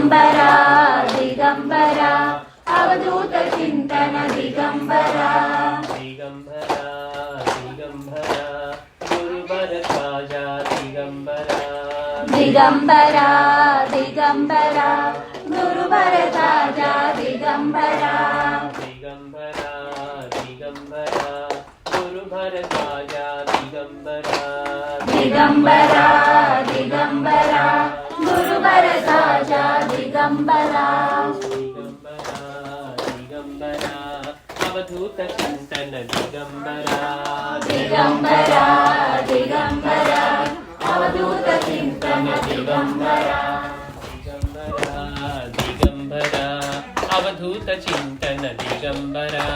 दिगंबरा दिगंबरा अवधूत चिंतन दिगंबरा दिगंबरा दिगंबरा गुरुवर ख्वाजा दिगंबरा दिगंबरा दिगंबरा गुरुवर ख्वाजा दिगंबरा दिगंबरा दिगंबरा गुरुवर ख्वाजा दिगंबरा दिगंबरा दिगंबरा गुरुवर ख्वाजा दिगंबरा दिगंबरा दिगंबरा अवधूत चिंतन दिगंबरा दिगंबरा दिगंबरा अवधूत चिंतन दिगंबरा दिगंबरा दिगंबरा अवधूत चिंतन दिगंबरा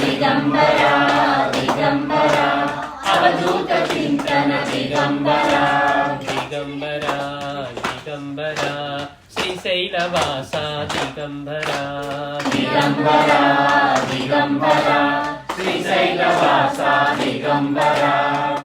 दिगंबरा दिगंबरा अवधूत चिंतन दिगंबरा दिगंबरा दिगंबरा श्रीशैलवासा दिगंबरा दिगंबरा दिगंबरा श्रीशैलवासा दिगंबरा